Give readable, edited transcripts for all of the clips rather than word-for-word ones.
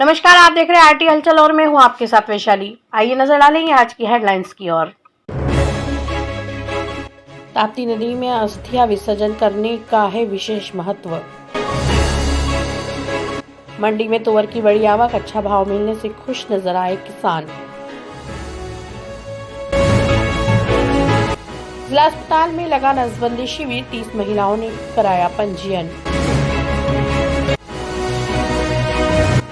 नमस्कार, आप देख रहे हैं आरटी हलचल और मैं हूं आपके साथ वैशाली। आइए नजर डालेंगे आज की हेडलाइंस की ओर। ताप्ती नदी में अस्थियां विसर्जन करने का है विशेष महत्व। मंडी में तुअर की बड़ी आवक, अच्छा भाव मिलने से खुश नजर आए किसान। जिला अस्पताल में लगा नसबंदी शिविर, 30 महिलाओं ने कराया पंजीयन।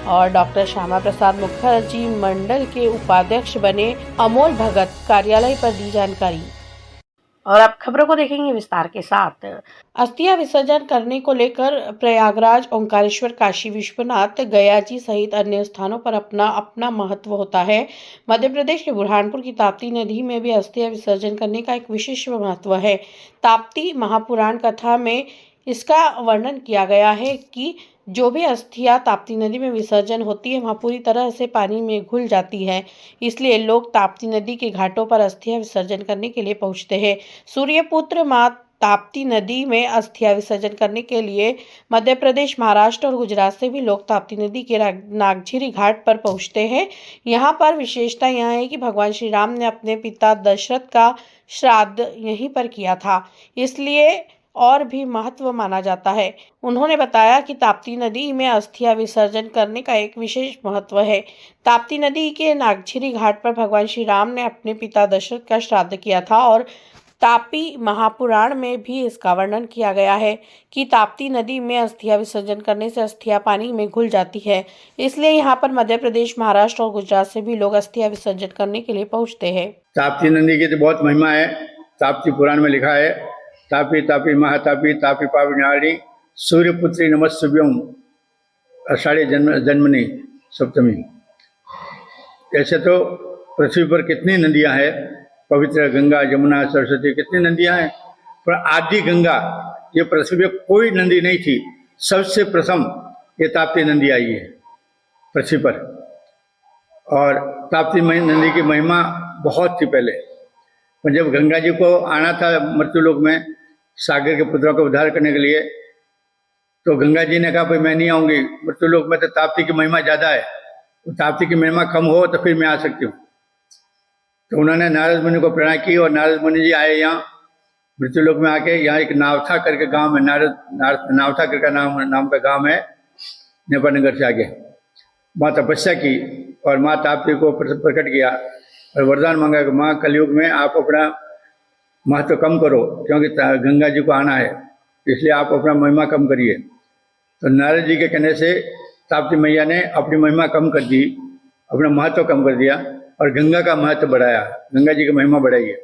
और डॉक्टर श्यामा प्रसाद मुखर्जी मंडल के उपाध्यक्ष बने, अमोल भगत कार्यालय पर दी जानकारी। और अब खबरों को देखेंगे विस्तार के साथ। अस्थियां विसर्जन करने को लेकर प्रयागराज, ओंकारेश्वर, काशी विश्वनाथ, गयाजी सहित अन्य स्थानों पर अपना अपना महत्व होता है। मध्य प्रदेश के बुरहानपुर की ताप्ती नदी में भी अस्थियां विसर्जन करने का एक विशेष महत्व है। ताप्ती महापुराण कथा में इसका वर्णन किया गया है कि जो भी अस्थियां ताप्ती नदी में विसर्जन होती है वहाँ पूरी तरह से पानी में घुल जाती है। इसलिए लोग ताप्ती नदी के घाटों पर अस्थियां विसर्जन करने के लिए पहुंचते हैं। सूर्यपुत्र मां ताप्ती नदी में अस्थियां विसर्जन करने के लिए मध्य प्रदेश, महाराष्ट्र और गुजरात से भी लोग ताप्ती नदी के नागझिरी घाट पर पहुंचते हैं। यहाँ पर विशेषता यह है कि भगवान श्री राम ने अपने पिता दशरथ का श्राद्ध यहीं पर किया था, इसलिए और भी महत्व माना जाता है। उन्होंने बताया कि ताप्ती नदी में अस्थियां विसर्जन करने का एक विशेष महत्व है। ताप्ती नदी के नागझिरी घाट पर भगवान श्री राम ने अपने पिता दशरथ का श्राद्ध किया था और तापी महापुराण में भी इसका वर्णन किया गया है कि ताप्ती नदी में अस्थियां विसर्जन करने से अस्थियां पानी में घुल जाती है। इसलिए यहाँ पर मध्य प्रदेश, महाराष्ट्र और गुजरात से भी लोग अस्थियां विसर्जन करने के लिए पहुँचते हैं। ताप्ती नदी की तो बहुत महिमा है। ताप्ती पुराण में लिखा है, तापी तापी महातापी तापी पावनाड़ी सूर्यपुत्री नमस्तुभ्यं आषाढ़ी जन्मनी सप्तमी। ऐसे तो पृथ्वी पर कितनी नदियां हैं, पवित्र गंगा, जमुना, सरस्वती, कितनी नदियां हैं, पर आदि गंगा ये पृथ्वी पर कोई नदी नहीं थी। सबसे प्रथम ये ताप्ती नदी आई है पृथ्वी पर। और ताप्ती नदी की महिमा बहुत थी पहले। पर जब गंगा जी को आना था मृत्युलोक में सागर के पुत्रों का उद्धार करने के लिए, तो गंगा जी ने कहा भाई मैं नहीं आऊँगी, मृत्युलोक में तो ताप्ती की महिमा ज़्यादा है, तो ताप्ती की महिमा कम हो तो फिर मैं आ सकती हूँ। तो उन्होंने नारद मुनि को प्रेरणा की और नारद मुनि जी आए यहाँ मृत्युलोक में। आके यहाँ एक नावथा करके गांव में, नावथा करके नाम का गांव है, नेपानगर से आगे, माँ तपस्या की और माँ ताप्ती को प्रकट किया और वरदान मांगा कि माँ कलयुग में आप अपना महत्व कम करो, क्योंकि गंगा जी को आना है, इसलिए आप अपना महिमा कम करिए। तो नारद जी के कहने से ताप्ती मैया ने अपनी महिमा कम कर दी, अपना महत्व कम कर दिया और गंगा का महत्व बढ़ाया, गंगा जी की महिमा बढ़ाई है।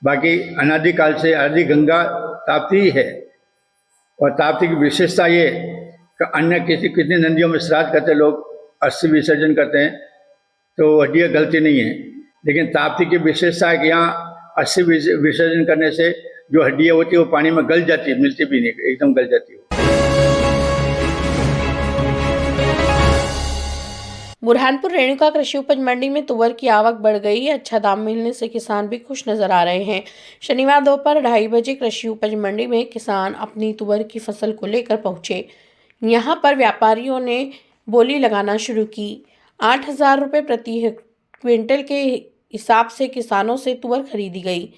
बाकी अनादिकाल से आदि गंगा ताप्ती ही है। और ताप्ती की विशेषता ये कि अन्य कितनी नदियों में श्राद्ध करते लोग, अस्थि विसर्जन करते हैं, तो हड्डियाँ गलती नहीं है। लेकिन ताप्ती की विशेषता है कि यहाँ अस्थि विसर्जन करने से जो हड्डियाँ होती है वो पानी में गल जाती है, मिलती भी नहीं, एकदम गल जाती है। बुरहानपुर रेणुका कृषि उपज मंडी में तुअर की आवक बढ़ गई है। अच्छा दाम मिलने से किसान भी खुश नजर आ रहे हैं। शनिवार दोपहर 2:30 बजे कृषि उपज मंडी में किसान अपनी तुअर की फसल को लेकर पहुंचे। यहां पर व्यापारियों ने बोली लगाना शुरू की। 8,000 रुपये प्रति क्विंटल के हिसाब से किसानों से तुअर खरीदी गई।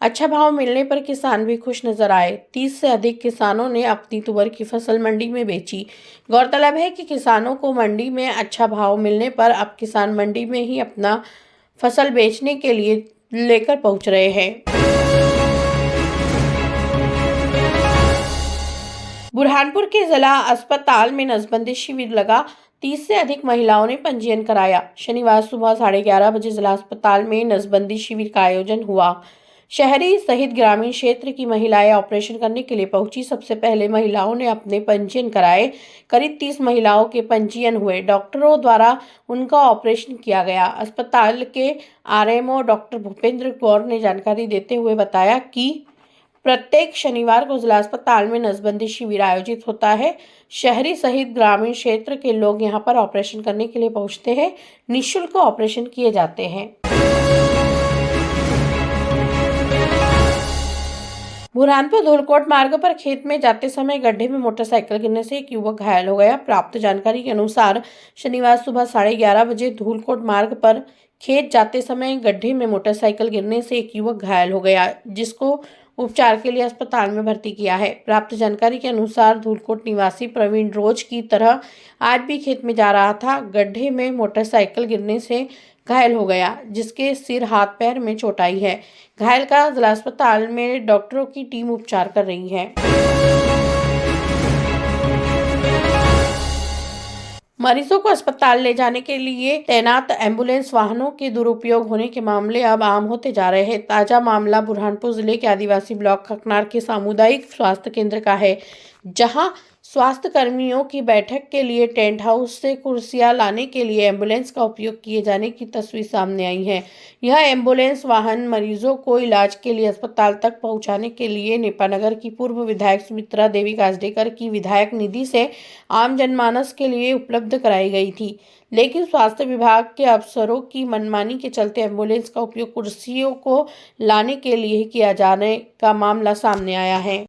अच्छा भाव मिलने पर किसान भी खुश नजर आए। 30 से अधिक किसानों ने अपनी तुअर की फसल मंडी में बेची। गौरतलब है कि किसानों को मंडी में अच्छा भाव मिलने पर अब किसान मंडी में ही अपना फसल बेचने के लिए लेकर पहुंच रहे हैं। बुरहानपुर के जिला अस्पताल में नसबंदी शिविर लगा, 30 से अधिक महिलाओं ने पंजीयन कराया। शनिवार सुबह 11:30 बजे जिला अस्पताल में नसबंदी शिविर का आयोजन हुआ। शहरी सहित ग्रामीण क्षेत्र की महिलाएं ऑपरेशन करने के लिए पहुंची। सबसे पहले महिलाओं ने अपने पंजीयन कराए। करीब 30 महिलाओं के पंजीयन हुए। डॉक्टरों द्वारा उनका ऑपरेशन किया गया। अस्पताल के आरएमओ डॉक्टर भूपेंद्र गौर ने जानकारी देते हुए बताया कि प्रत्येक शनिवार को जिला अस्पताल में नसबंदी शिविर आयोजित होता है। शहरी सहित ग्रामीण क्षेत्र के लोग यहां पर ऑपरेशन करने के लिए पहुंचते हैं। निःशुल्क ऑपरेशन किए जाते हैं। बुरहानपुर धूलकोट मार्ग पर खेत में जाते समय गड्ढे में मोटरसाइकिल गिरने से एक युवक घायल हो गया। प्राप्त जानकारी के अनुसार शनिवार सुबह 11:30 बजे धूलकोट मार्ग पर खेत जाते समय गड्ढे में मोटरसाइकिल गिरने से एक युवक घायल हो गया, जिसको उपचार के लिए अस्पताल में भर्ती किया है। प्राप्त जानकारी के अनुसार धूलकोट निवासी प्रवीण रोज की तरह आज भी खेत में जा रहा था। गड्ढे में मोटरसाइकिल गिरने से घायल हो गया, जिसके सिर हाथ पैर में चोट आई है। घायल का जिला अस्पताल में डॉक्टरों की टीम उपचार कर रही है। मरीजों को अस्पताल ले जाने के लिए तैनात एम्बुलेंस वाहनों के दुरुपयोग होने के मामले अब आम होते जा रहे हैं। ताजा मामला बुरहानपुर जिले के आदिवासी ब्लॉक खकनार के सामुदायिक स्वास्थ्य केंद्र का है, जहां स्वास्थ्य कर्मियों की बैठक के लिए टेंट हाउस से कुर्सियां लाने के लिए एम्बुलेंस का उपयोग किए जाने की तस्वीर सामने आई है। यह एम्बुलेंस वाहन मरीजों को इलाज के लिए अस्पताल तक पहुंचाने के लिए नेपानगर की पूर्व विधायक सुमित्रा देवी काजडेकर की विधायक निधि से आम जनमानस के लिए उपलब्ध कराई गई थी, लेकिन स्वास्थ्य विभाग के अफसरों की मनमानी के चलते एम्बुलेंस का उपयोग कुर्सियों को लाने के लिए किया जाने का मामला सामने आया है।